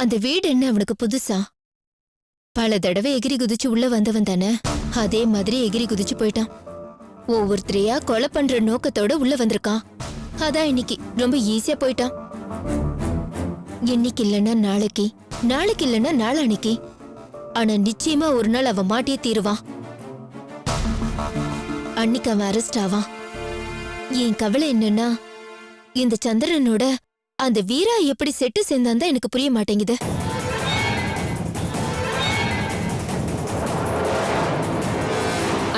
அந்த வீடு என்ன அவனுக்கு புதுசா? பல தடவை எகிரி குதிச்சு உள்ள வந்தவன் தானே, அதே மாதிரி எகிரி குதிச்சு போயிட்டான். ஒவ்வொருத்தரையா கொலை பண்ற நோக்கத்தோட உள்ள வந்திருக்கான். அதான் இன்னைக்கு ரொம்ப ஈஸியா போயிட்டான். இன்னைக்கு இல்லைன்னா நாளைக்கு, நாளைக்கு இல்லைன்னா நாளான்னைக்கு, ஆனா நிச்சயமா ஒரு நாள் அவன் மாட்டியே தீருவான். அன்னைக்கு அவன் அரெஸ்ட் ஆவான். என் கவலை என்னன்னா, இந்த சந்திரனோட அந்த வீரா எப்படி செட்டு சேர்ந்தான் தான் எனக்கு புரிய மாட்டேங்குது.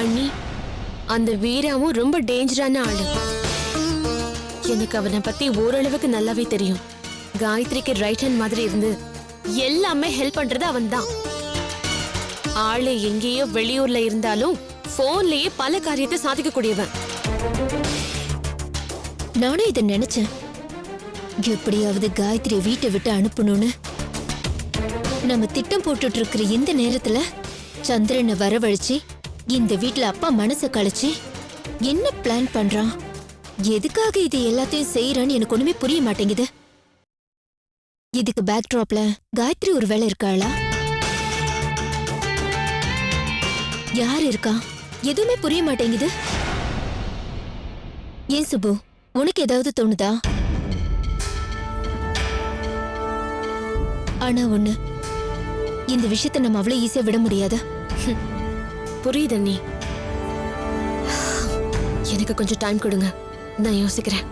அண்ணி, அந்த வீராவும் ரொம்ப டேஞ்சரான ஆளு. எனக்கு அவனை பத்தி ஓரளவுக்கு நல்லாவே தெரியும். காயத்ரிக்கு ரைட் ஹேண்ட் மாதிரி இருந்து எல்லாமே ஹெல்ப் பண்றது அவன் தான். ஆளு எங்கேயோ வெளியூர்ல இருந்தாலும் போன்லயே பல காரியத்தை சாதிக்க கூடியவன். நானும் இதை நினைச்சேன். எப்படியாவது காயத்ரி வீட்டை விட்டு அனுப்பணும்னு. நம்ம திட்டம் போட்டுட்டு இருக்கிற இந்த நேரத்துல சந்திரனை வரவழைச்சு இந்த வீட்டுல அப்பா மனசை கழிச்சு என்ன பிளான் பண்றான், எதுக்காக இது எல்லாத்தையும் செய்யறான்னு எனக்கு ஒண்ணுமே புரிய மாட்டேங்குது. இதுக்கு பேக்ட்ராப்ல காயத்ரி ஒரு வேலை இருக்காளா? யார் இருக்கா? எதுவுமே புரிய மாட்டேங்குது. ஏன் சுப்பு, உனக்கு ஏதாவது தோணுதா? ஆனா ஒண்ணு, இந்த விஷயத்தை நம்ம அவ்வளவு ஈஸியா விட முடியாது. புரியுது அண்ணி. எனக்கு கொஞ்சம் டைம் கொடுங்க, நான் யோசிக்கிறேன்.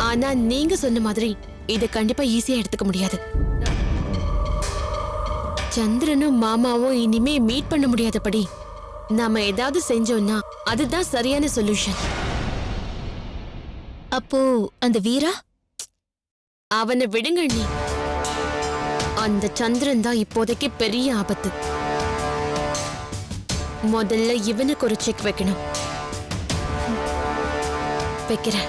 ஆனா நீங்க சொன்ன மாதிரி இதை கண்டிப்பா ஈஸியா எடுத்துக்க முடியாது. சந்திரனும் மாமாவும் இனிமே மீட் பண்ண முடியாதபடி நாம ஏதாவது செஞ்சோம்னா அதுதான் சரியான சொல்யூஷன். அப்போ அந்த வீரா? அவனை விடுங்க அண்ணி. அந்த சந்திரன் தான் இப்போதைக்கு பெரிய ஆபத்து. முதல்ல இவனுக்கு ஒரு செக் வைக்கணும். வைக்கிறேன்.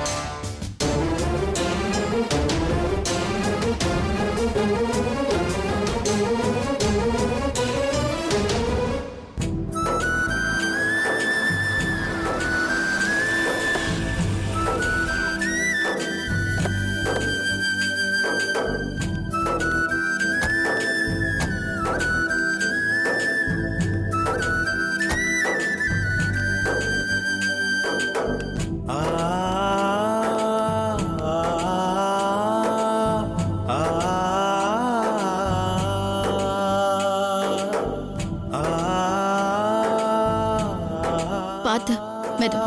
பார்த்து மெது.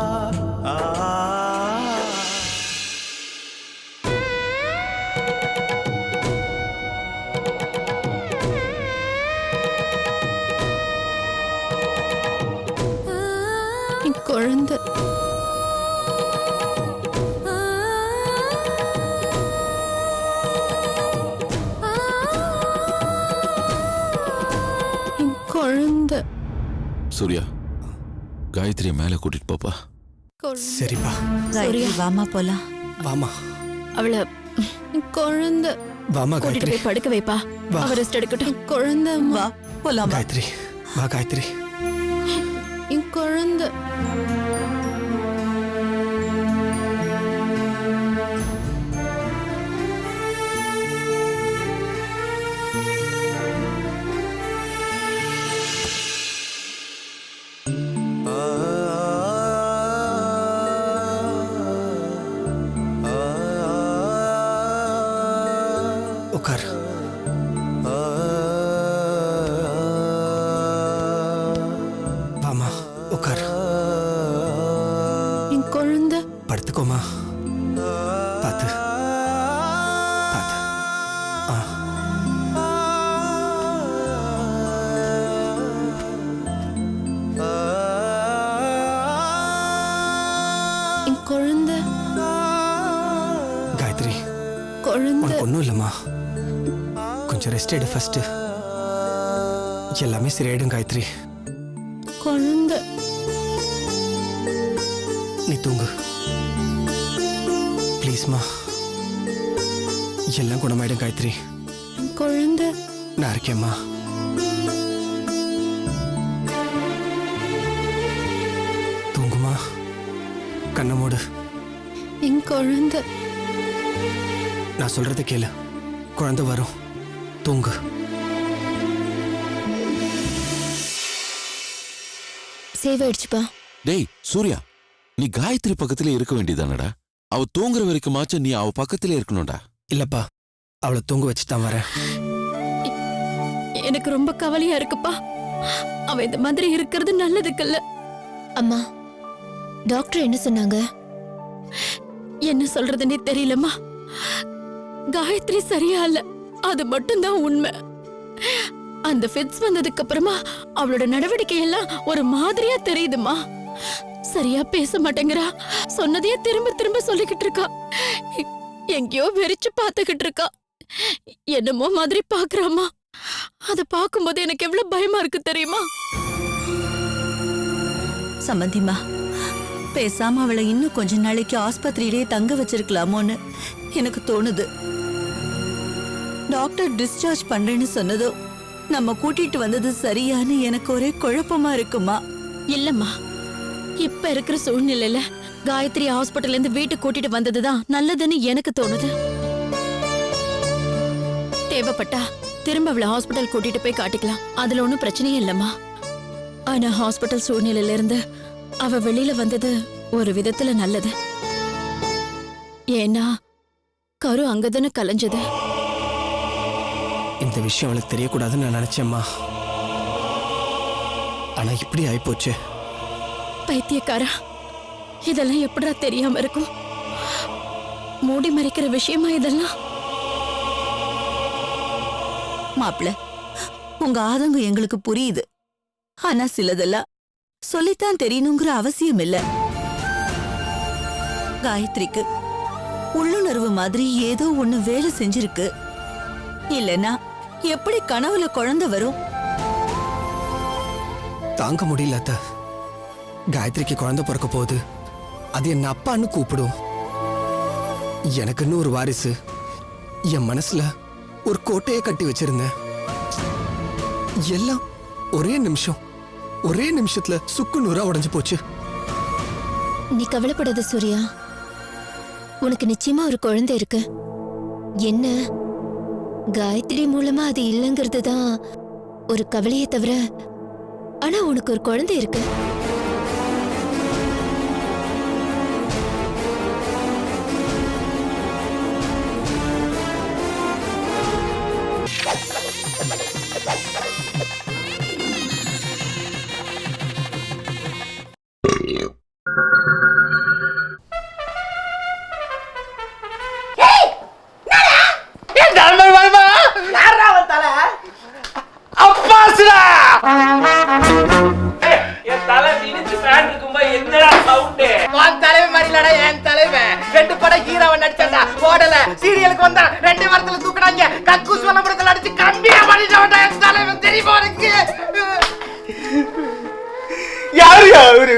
குழந்தை குழந்தை. சூர்யா, காயத்ரியை மேல கூட்டிட்டு போப்பா. சரிப்பா. சூர்யா, வாமா போலாம். வாமா. அவளை குழந்தை வாமா கூட்டிட்டு காயத்ரி. போய் படுக்க வைப்பா. வா. அவ ரெஸ்ட் எடுக்கட்டும். குழந்தை வா போலாம். காயத்ரி வா. காயத்ரி குழந்தை. உட்கார். வாமா உட்கார். குழந்தை படுத்துக்கோமா. பார்த்து பார்த்து. ஆ. குழந்தை. காயத்ரி குழந்தை உனக்கு ஒன்றும் இல்லைம்மா. கொஞ்சம் ரெஸ்ட் எடு ஃபர்ஸ்ட். எல்லாமே சரியாயிடும் காயத்ரி. குழந்தை. நீ தூங்கு ப்ளீஸ்மா. எல்லாம் குணமாயிடும் காயத்ரி. குழந்தை. நான் இருக்கேம்மா. தூங்குமா. கண்ணை மூடு. என் குழந்தை. நான் சொல்றத கேளு. குழந்தை வரும். தூங்கு. சேவ் ஆயிடுச்சுப்பா. டேய் சூர்யா, நீ காயத்ரி பக்கத்திலே இருக்க வேண்டியதானடா. அவ தூங்குற வரைக்குமாச்சும் நீ அவ பக்கத்திலே இருக்கணும்டா. இல்லப்பா, அவளை தூங்க வச்சு தான் வரேன். எனக்கு ரொம்ப கவலையா இருக்குப்பா. அவ இந்த மாதிரி இருக்கிறது நல்லதுக்கல்ல. அம்மா, டாக்டர் என்ன சொன்னாங்க? என்ன சொல்றதுன்னே தெரியலம்மா. காயத்ரி சரியா இல்ல, அது மட்டும்தான் உண்மை. அந்த ஃபிட்ஸ் வந்ததுக்கு அப்புறமா அவளோட நடவடிக்கை எல்லாம் ஒரு மாதிரியா தெரியுதுமா. சரியா பேச மாட்டேங்கிறா, சொன்னதையே திரும்ப திரும்ப சொல்லிக்கிட்டு இருக்கா, எங்கேயோ வெறிச்சு பாத்துக்கிட்டு இருக்கா, என்னமோ மாதிரி பாக்குறாமா. அத பாக்கும்போது எனக்கு எவ்வளவு பயமா இருக்கு தெரியுமா? சம்பந்திமா, பேசாம அவளை இன்னும் கொஞ்ச நாளைக்கு ஆஸ்பத்திரியிலேயே தங்க வச்சிருக்கலாமோன்னு எனக்கு தோணுது. டாக்டர் டிஸ்சார்ஜ் பண்றேன்னு சொன்னதோ நம்ம கூட்டிட்டு வந்தது சரியான்னு எனக்கு ஒரே குழப்பமா இருக்குமா. இல்லம்மா, இப்ப இருக்கிற சூழ்நிலையில காயத்ரி ஹாஸ்பிட்டல்ல இருந்து வீட்டுக்கு கூட்டிட்டு வந்ததுதான் நல்லதுன்னு எனக்கு தோணுது. தேவைப்பட்டா திரும்ப அவளை ஹாஸ்பிட்டல் கூட்டிட்டு போய் காட்டிக்கலாம், அதுல ஒண்ணும் பிரச்சனையே இல்லம்மா. ஆனா ஹாஸ்பிட்டல் சூழ்நிலையில இருந்து அவ வெளியில வந்தது ஒரு விதத்துல நல்லது. ஏன்னா கரு அங்கதானே கலைஞ்சது. இந்த விஷயம் அவளுக்கு தெரியக்கூடாதுன்னு நான் நினைச்சேம்மா. ஆனா இப்படி ஆயிப்போச்சு. பைத்தியக்காரா, இதெல்லாம் எப்படா தெரியாம இருக்கும்? மூடி மறைக்கிற விஷயமா இதெல்லாம்? மாப்பிள, உங்க ஆதங்கம் எங்களுக்கு புரியுது. ஆனா சிலதெல்லாம் சொல்லித்தான் தெரியணுங்கிற அவசியம் இல்ல. காயத்ரிக்கு உள்ளுணர்வு மாதிரி ஏதோ ஒண்ணு வேலை செஞ்சிருக்கு. இல்லனா எப்படி கனவுல குழந்தை வரும்? தாங்க முடியல அத்தை. காயத்ரிக்கு குழந்தை பிறக்க போகுது, அது என்ன அப்பான்னு கூப்பிடும். எனக்குன்னு ஒரு வாரிசு என் மனசுல ஒரு கோட்டையை கட்டி வச்சிருந்தேன். எல்லாம் ஒரே நிமிஷத்துல சுக்கு நூறா உடைஞ்சு போச்சு. நீ கவலைப்படாத சூர்யா, உனக்கு நிச்சயமா ஒரு குழந்தை இருக்கு. என்ன, காயத்ரி மூலமா அது இல்லைங்கிறது தான் ஒரு கவலையே தவிர, ஆனா உனக்கு ஒரு குழந்தை இருக்கு. சீரியலுக்கு வந்தா 2 வாரத்துல தூக்குறாங்க. கக்கூஸ் வலம்பரத்துல அடிச்சு கம்பியா பண்ணிட்டவன்டா என் தலைவன். தெரியுமா உனக்கு? யாரு அவரு?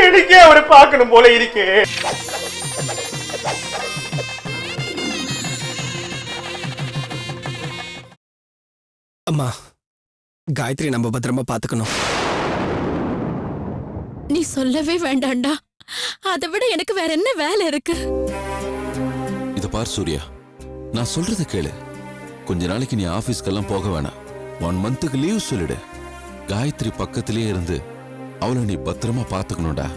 எனக்கே அவரை பார்க்கணும் போல இருக்கு. அம்மா, காயத்ரி நம்ம பத்திரமா பாத்துக்கணும். நீ சொல்லவே வேண்டாண்டா, அதை விட எனக்கு வேற என்ன வேலை இருக்கு? இத பார் சூர்யா, நான் சொல்றத கேளு. கொஞ்ச நாளைக்கு நீ ஆபீஸ்க்கெல்லாம் போக வேணாம். 1 மந்த்துக்கு லீவ் சொல்லிடு. காயத்ரி பக்கத்திலே இருந்து அவளை நீ பத்திரமா பாத்துக்கணும்டா.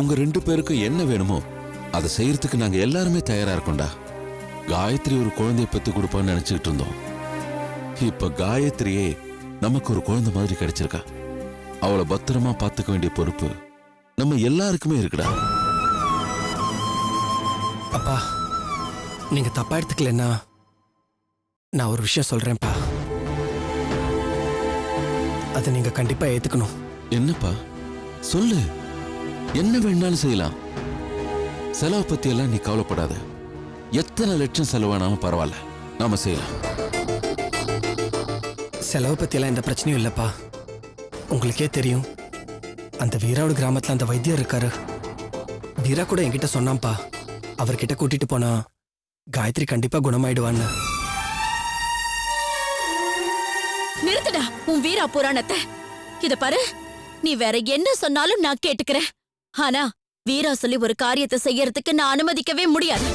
உங்க 2 பேருக்கும் என்ன வேணுமோ அதை செய்யறதுக்கு நாங்க எல்லாருமே தயாரா இருக்கோம்டா. காயத்ரி ஒரு குழந்தைய பெத்து கொடுப்பான்னு நினைச்சுக்கிட்டு இருந்தோம். இப்ப காயத்ரியே நமக்கு ஒரு குழந்தை மாதிரி கிடைச்சிருக்கா. அவளை பத்திரமா பாத்துக்க வேண்டிய பொறுப்பு நம்ம எல்லாருக்குமே இருக்குடா. அப்பா, நீங்க தப்பா எடுத்துக்கலன்னா நான் ஒரு விஷயம் சொல்றேன்ப்பா. அதை நீங்க கண்டிப்பா ஏத்துக்கணும். என்னப்பா சொல்லு, என்ன வேணாலும் செய்யலாம். செலவு பத்தி எல்லாம் நீ கவலைப்படாத. எத்தனை லட்சம் செலவானாலும் பரவாயில்ல, நாம செய்யலாம். செலவு பத்தியெல்லாம் எந்த பிரச்சனையும் இல்லப்பா. உங்களுக்கே தெரியும், அந்த வீராவோட கிராமத்துல அந்த வைத்தியர் இருக்காரு. வீரா கூட என்கிட்ட சொன்னான்ப்பா, அவர்கிட்ட கூட்டிட்டு போனா காயத்ரி கண்டிப்பா குணமாயிடுவான்னு. நிறுத்துடா உன் வீரா புராணத்தை. இத பாரு, நீ வேற என்ன சொன்னாலும் நான் கேட்டுக்கிறேன். ஆனா வீரா சொல்லி ஒரு காரியத்தை செய்யறதுக்கு நான் அனுமதிக்கவே முடியாது.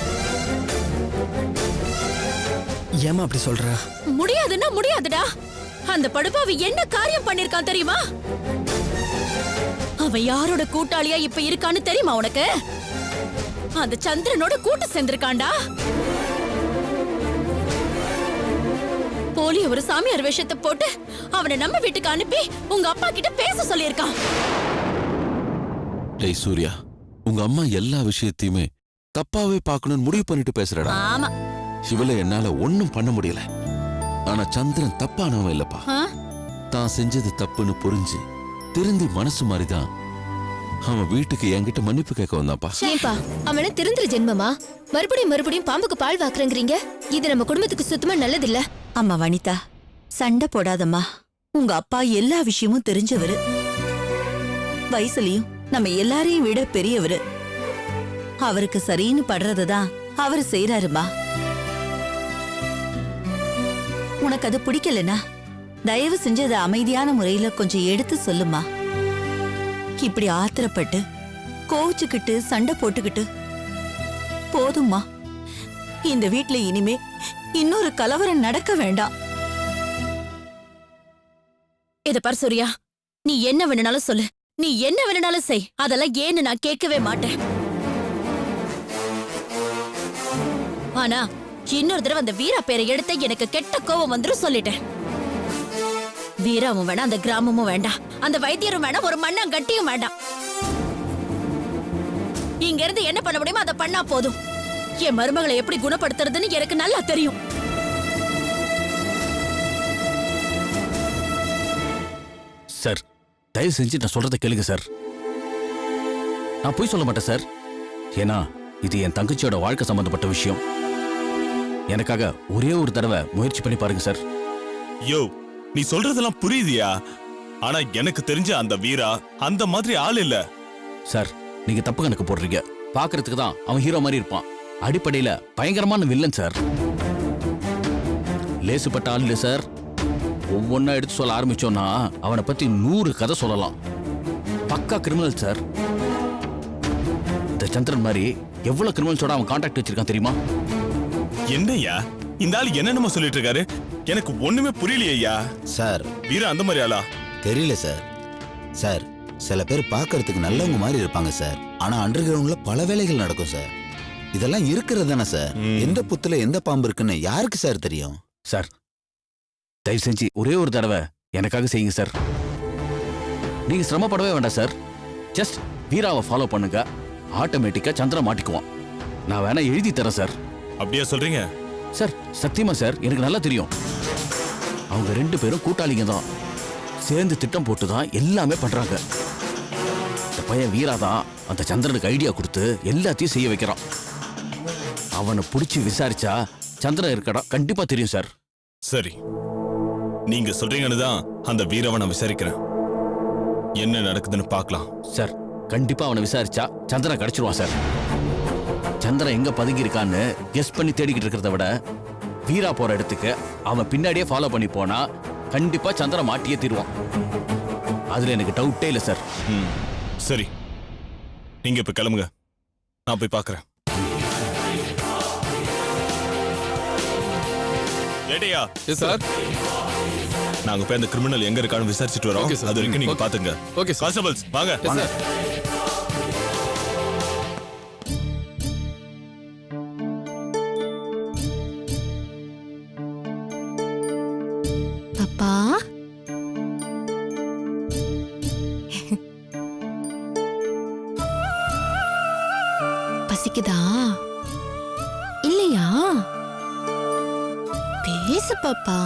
ஏமா அப்படி சொல்ற? முடியாதுன்னா முடியாதுடா. அந்த படுபாவி என்ன காரியம் பண்ணிருக்கான் தெரியுமா? அவன் யாரோட கூட்டாளியா இப்ப இருக்கான்னு தெரியுமா உனக்கு? அந்த சந்திரனோட கூட்டு சேர்ந்திருக்கான்டா. போலி ஒரு சாமியார் வேஷத்தை போட்டு அவனை நம்ம வீட்டுக்கு அனுப்பி உங்க அப்பா கிட்ட பேச சொல்லியிருக்கான். டேய் சூர்யா, உங்க அம்மா எல்லா விஷயத்தையுமே தப்பாவே பார்க்கணும்னு முடிவு பண்ணிட்டு பேசுறடா. ஆமா. இவளை என்னால ஒண்ணும் பண்ண முடியல. ஆனா சந்திரன் தப்பானவன் இல்லப்பா. தான் செஞ்சது தப்புன்னு புரிஞ்சு திருந்தி மனசு மாதிரிதான் அவன் வீட்டுக்கு என்கிட்ட மன்னிப்பு கேட்க வந்தாப்பா. ஏன்பா அவன திருந்துற ஜென்மமா? மறுபடியும் பாம்புக்கு பால் வாக்குறீங்க. இது நம்ம குடும்பத்துக்கு சுத்தமா நல்லதில்ல. அம்மா வனிதா, சண்டை போடாதம்மா. உங்க அப்பா எல்லா விஷயமும் தெரிஞ்சவரு, வயசுலயும் நம்ம எல்லாரையும் விட பெரியவரு. அவருக்கு சரின்னு படுறதுதான் அவரு செய்யறாருமா. உனக்கு அது பிடிக்கலனா தயவு செஞ்சு அதை அமைதியான முறையில கொஞ்சம் எடுத்து சொல்லுமா. இப்படி ஆத்திரப்பட்டு கோவிச்சுக்கிட்டு சண்டை போட்டுக்கிட்டு போதும்மா. இந்த வீட்ல இனிமே இன்னொரு கலவரம் நடக்க வேண்டாம். இத பார் சூர்யா, நீ என்ன வேணும்னாலும் சொல்லு, நீ என்ன வேணும்னாலும் செய். அதெல்லாம் ஏன்னு நான் கேட்கவே மாட்டேன். ஆனா இன்னொரு தடவை அந்த வீரா பேரை எடுத்த எனக்கு கெட்ட கோவம் வந்துரும் சொல்லிட்டேன். வீராவும் வேண்டாம், அந்த கிராமமும் வேண்டாம், அந்த வைத்தியரும் வேண்டாம், ஒரு மண்ணாங்கட்டியும் வேண்டாம். இங்க இருந்து என்ன பண்ண முடியுமோ அதை பண்ணா போதும். என் மருமகளை எப்படி குணப்படுத்துறதுன்னு எனக்கு நல்லா தெரியும். சார், தயவு செஞ்சு நான் சொல்றதை கேளுங்க சார். நான் போய் சொல்ல மாட்டேன் சார். ஏன்னா இது என் தங்கச்சியோட வாழ்க்கை சம்பந்தப்பட்ட விஷயம். எனக்காக ஒரே ஒரு தடவை முயற்சி பண்ணி பாருங்க சார். யோ, நீ சொல்றதெல்லாம் புரியுதியா? ஆனா எனக்கு தெரிஞ்ச அந்த வீரா அந்த மாதிரி ஆள் இல்ல. சார், நீங்க தப்பு கணக்கு போடுறீங்க. பாக்குறதுக்கு தான் அவன் ஹீரோ மாதிரி இருப்பான். அடிப்படையில பயங்கரமான வில்லன் சார். லேசுப்பட்ட ஆள் இல்ல சார். ஒவ்வொன்னா எடுத்து சொல்ல ஆரம்பிச்சோம்னா அவனை பத்தி 100 கதை சொல்லலாம். பக்கா கிரிமினல் சார். இந்த சந்திரன் மாதிரி எவ்வளவு கிரிமினல்ஸோட அவன் கான்டாக்ட் வச்சிருக்கான் தெரியுமா? என்னய்யா இந்த ஆள் என்னென்னமோ சொல்லிட்டு இருக்காரு? எனக்கு ஒண்ணுமே புரியலையா சார். வீரா அந்த மாதிரி ஆளா? தெரியல சார். சார், சில பேர் பார்க்கறதுக்கு நல்லவங்க மாதிரி இருப்பாங்க சார். ஆனா அண்டர் கிரவுண்ட்ல பல வேலைகள் நடக்கும் சார். இதெல்லாம் இருக்கிறது தானே சார். எந்த புத்துல எந்த பாம்பு இருக்குன்னு யாருக்கு சார் தெரியும்? சார், தயவு செஞ்சு ஒரே ஒரு தடவை எனக்காக செய்யுங்க சார். நீங்க சிரமப்படவே வேண்டாம் சார். ஜஸ்ட் வீராவை ஃபாலோ பண்ணுங்க. ஆட்டோமேட்டிக்கா சந்திரன் மாட்டிக்குவான். நான் வேணா எழுதி தரேன் சார். அப்படியா சொல்றீங்க? சார், சத்தியமா சார், எனக்கு நல்லா தெரியும். அவங்க 2 பேரும் கூட்டாளிங்க தான். சேர்ந்து திட்டம் போட்டு தான் எல்லாமே பண்றாங்க. இந்த பையன் வீரா தான் அந்த சந்திரனுக்கு ஐடியா கொடுத்து எல்லாத்தையும் செய்ய வைக்கிறான். அவனை பிடிச்சி விசாரிச்சா சந்திரன் இருக்கடா கண்டிப்பா தெரியும் சார். சரி, நீங்க சொல்றீங்கன்னு தான் அந்த வீரவை நான் விசாரிக்கிறேன். என்ன நடக்குதுன்னு பார்க்கலாம். சார், கண்டிப்பா அவனை விசாரிச்சா சந்திரன் கிடைச்சிருவான் சார். சந்திரன் எங்க பதுங்கி இருக்கான்னு கெஸ் பண்ணி தேடிக்கிட்டு இருக்கிறத விட வீரா போற இடத்துக்கு அவன் பின்னாடியே ஃபாலோ பண்ணி போனா கண்டிப்பா சந்திரன் மாட்டியே தீருவான். அதுல எனக்கு டவுட்டே இல்லை சார். சரி, நீங்க இப்ப கிளம்புங்க. நான் போய் பார்க்கறேன். ஏட்டையா? சார், நாங்க போய் அந்த கிரிமினல் எங்க இருக்கான்னு விசாரிச்சுட்டு வரோம். அது வரைக்கும் நீங்க பாத்துங்க. Okay sir. கான்ஸ்டபிள்ஸ் வாங்க. சார். அப்பா, பசிக்குதா இல்லையா? பேசு பாப்பா.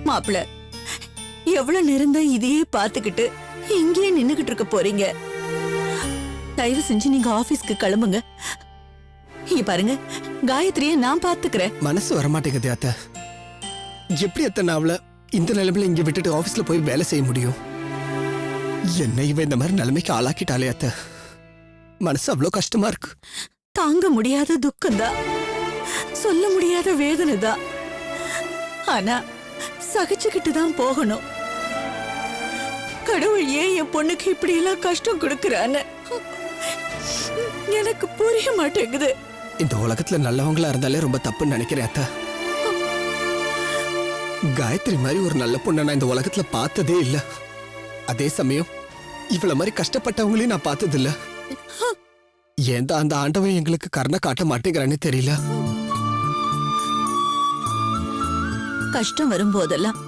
மாப்பிள, எவ்வளவு நேரம் தான் இதையே பாத்துக்கிட்டு இங்கேயே நின்னுகிட்டு இருக்க போறீங்க? தயவு செஞ்சு நீங்க ஆபீஸ்க்கு கிளம்புங்க. இங்க பாருங்க, காயத்ரியை நான் பாத்துக்கிறேன். மனசு வரமாட்டேங்குது அத்தை. எப்படி அத்தை நான் அவளை இந்த நிலைமையில இங்க விட்டுட்டு ஆபீஸ்ல போய் வேலை செய்ய முடியும்? என்ன இவ இந்த மாதிரி நிலைமைக்கு ஆளாக்கிட்டாலே அத்தை. மனசு அவ்வளோ கஷ்டமா இருக்கு. தாங்க முடியாத துக்கம்தான், சொல்ல முடியாத வேதனை தான். ஆனா சகிச்சுக்கிட்டு தான் போகணும். கடவுள் ஏன் என் பொண்ணுக்கு இப்படி எல்லாம் கஷ்டம் கொடுக்கறான்னு எனக்கு புரிய மாட்டேங்குது. இந்த உலகத்துல நல்லவங்களா இருந்தாலே ரொம்ப தப்புன்னு நினைக்கிறேன் அத்தை. காயத்ரி மாதிரி ஒரு நல்ல பொண்ணை நான் இந்த உலகத்துல பார்த்ததே இல்ல. அதே சமயம் இவ்வளவு மாதிரி கஷ்டப்பட்டவங்களையும் நான் பார்த்தது இல்ல. ஏன் தான் அந்த ஆண்டவன் எங்களுக்கு கருணை காட்ட மாட்டேங்கிறான்னு தெரியல. கஷ்டம் வரும்போதெல்லாம்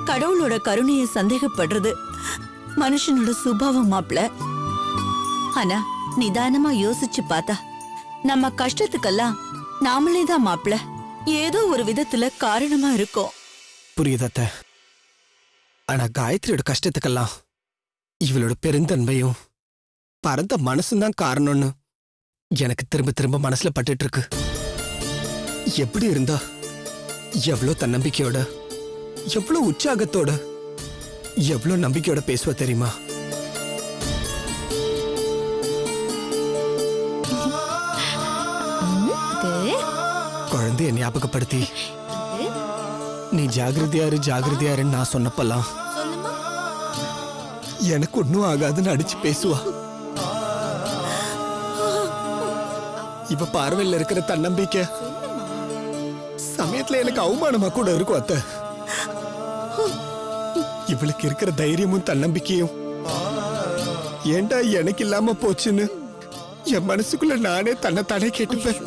கடவுளோட கருணையை சந்தேகப்படுறது மனுஷனோட சுபாவம் மாப்ள. ஆனா நிதானமா யோசிச்சு பார்த்தா நம்ம கஷ்டத்துக்கெல்லாம் நாமளே தான் மாப்ள ஏதோ ஒரு விதத்துல காரணமா இருக்கோம். புரியுது அத்தை. ஆனா காயத்ரியோட கஷ்டத்துக்கெல்லாம் இவளோட பெருந்தன்மையும் பரந்த மனசும் தான் காரணம்னு எனக்கு திரும்ப திரும்ப மனசுல பட்டுட்டு இருக்கு. எப்படி இருந்தா எவ்வளவு தன்னம்பிக்கையோட, எவ்வளவு உற்சாகத்தோட, எவ்வளவு நம்பிக்கையோட பேசுவ தெரியுமா? குழந்தைய ஞாபகப்படுத்தி நீ ஜாகிரதையாரு ஜாகிரதையாருன்னு நான் சொன்னப்பெல்லாம் எனக்கு ஒன்னும் ஆகாதுன்னு அடிச்சு பேசுவா. இவ பார்வையில் இருக்கிற தன்னம்பிக்கை சமயத்துல எனக்கு அவமானமா கூட இருக்கும் அத்தை. இவளுக்கு இருக்கிற தைரியமும் தன்னம்பிக்கையும் ஏண்டா எனக்கு இல்லாம போச்சுன்னு என் மனசுக்குள்ள நானே தன்னைத்தானே கேட்டுப்பேன்.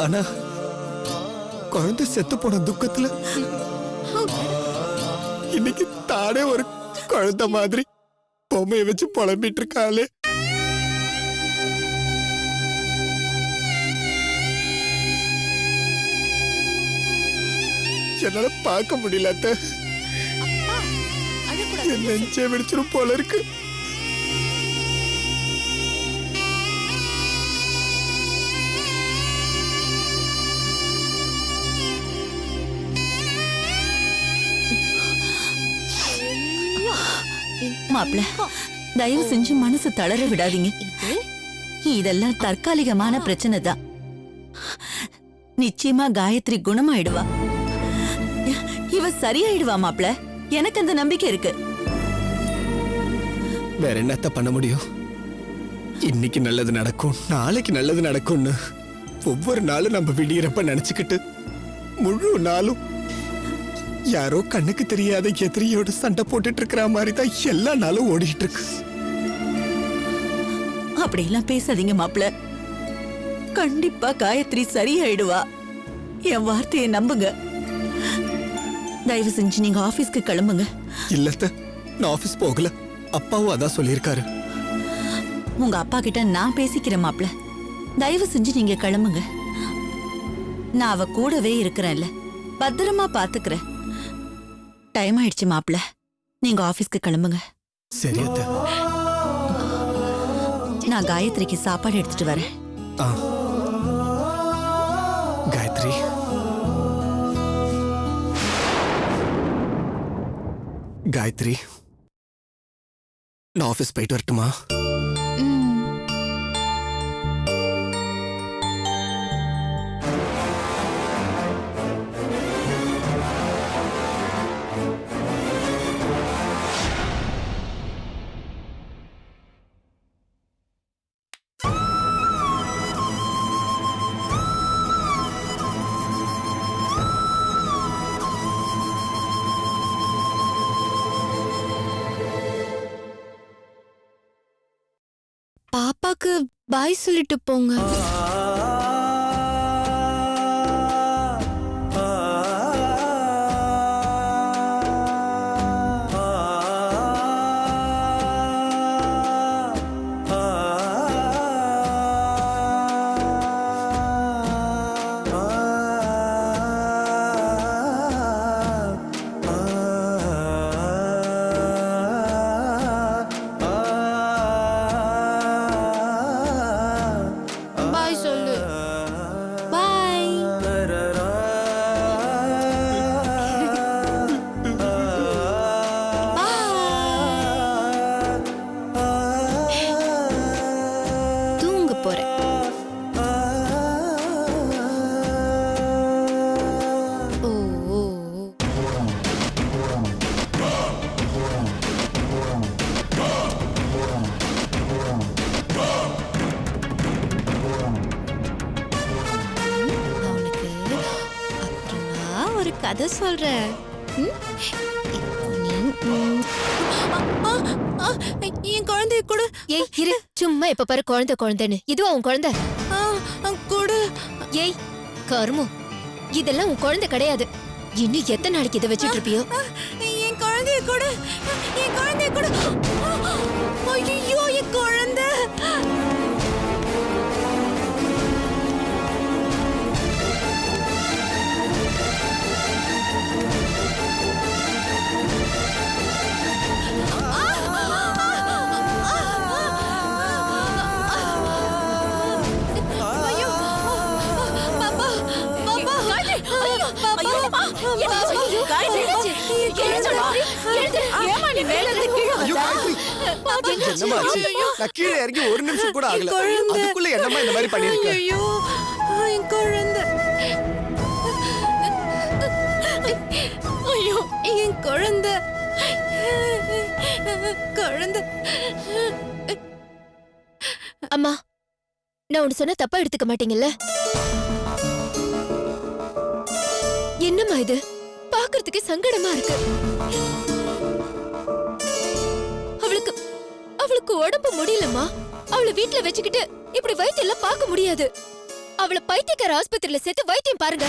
ஆனா குழந்தை செத்து போன துக்கத்துல இன்னைக்கு தானே ஒரு குழந்தை மாதிரி பொம்மையை வச்சு புலம்பிட்டு இருக்காளே. என்னால பார்க்க முடியல அத்தை. என் நெஞ்சே வெடிச்சிரும் போல இருக்கு. மாப்ள தயவு செஞ்சு மனசு தளர விடாதீங்க. இதெல்லாம் தற்காலிகமான பிரச்சனை தான். நிச்சயமா காயத்ரி குணமாயிடுவா. இவ சரியாயிடுவா மாப்ள, எனக்கு அந்த நம்பிக்கை இருக்கு. வேற என்னத்த பண்ண முடியும்? இன்னைக்கு நல்லது நடக்கும், நாளைக்கு நல்லது நடக்கும்னு ஒவ்வொரு நாளும் நம்ம விடியறப்ப நினைச்சுக்கிட்டு முழு நாளும் யாரோ கண்ணுக்கு தெரியாத எதிரியோட சண்டை போட்டுட்டு இருக்கிற மாதிரி தான் எல்லா நாளும் ஓடிட்டு இருக்கு. அப்படியெல்லாம் பேசாதீங்க மாப்ள. கண்டிப்பா காயத்ரி சரியாயிடுவா. என் வார்த்தையை நம்புங்க. தயவு செஞ்சு நீங்க ஆபீஸ்க்கு கிளம்புங்க. இல்லத்த, நான் ஆபீஸ் போகல. அப்பாவும் அதான் சொல்லியிருக்காரு. உங்க அப்பா கிட்ட நான் பேசிக்கிறேன் மாப்ள. தயவு செஞ்சு நீங்க கிளம்புங்க. நான் அவ கூடவே இருக்கிறேன்ல, பத்திரமா பாத்துக்கிறேன். டைம் ஆயிடுச்சு மாப்ள, நீங்க ஆபீஸ்க்கு கிளம்புங்க. சரி அத்தை. நான் காயத்ரிக்கு சாப்பாடு எடுத்துட்டு வரேன். காயத்ரி, காயத்ரி, நான் ஆபீஸ் போயிட்டு வரட்டுமா? பாப்பாக்கு பாய் சொல்லிட்டு போங்க. போறேன். ஓ ஓ, ஓ. நான் உனக்கு அப்புறமா ஒரு கதை சொல்றேன். ம்? இப்போ நீ என் குழந்தைய கொடு. ஏய் இரு, சும்மா எப்ப பாரு குழந்தை குழந்தைன்னு. இதுவா உன் குழந்தை? கொடு. ஏய் கருமு, இதெல்லாம் உன் குழந்தை கிடையாது. இன்னும் எத்தனை நாளைக்கு இதை வச்சிட்டு இருப்பியோ? என் குழந்தைய கொடு. என் குழந்தைய கொடு. ஐயோ என் குழந்தை. என்னம்மா ஆச்சு? நான் கீழே இறங்கி ஒரு நிமிஷம் கூட ஆகல. அதுக்குள்ள என்னம்மா இந்த மாதிரி பண்ணிருக்க? ஐயோ என் குழந்தை. ஐயோ என் குழந்தை. குழந்தை. அம்மா, நான் உன்னை சொன்ன தப்பா எடுத்துக்க மாட்டீங்கல்ல? என்னம்மா இது? பாக்குறதுக்கு சங்கடமா இருக்கு. அவளுக்கு அவளுக்கு உடம்பு முடியலம்மா. அவளை வீட்டுல வச்சுக்கிட்டு இப்படி வைத்தியம் எல்லாம் பார்க்க முடியாது. அவளை பைத்தியக்கார ஆஸ்பத்திரியில சேர்த்து வைத்தியம் பாருங்க.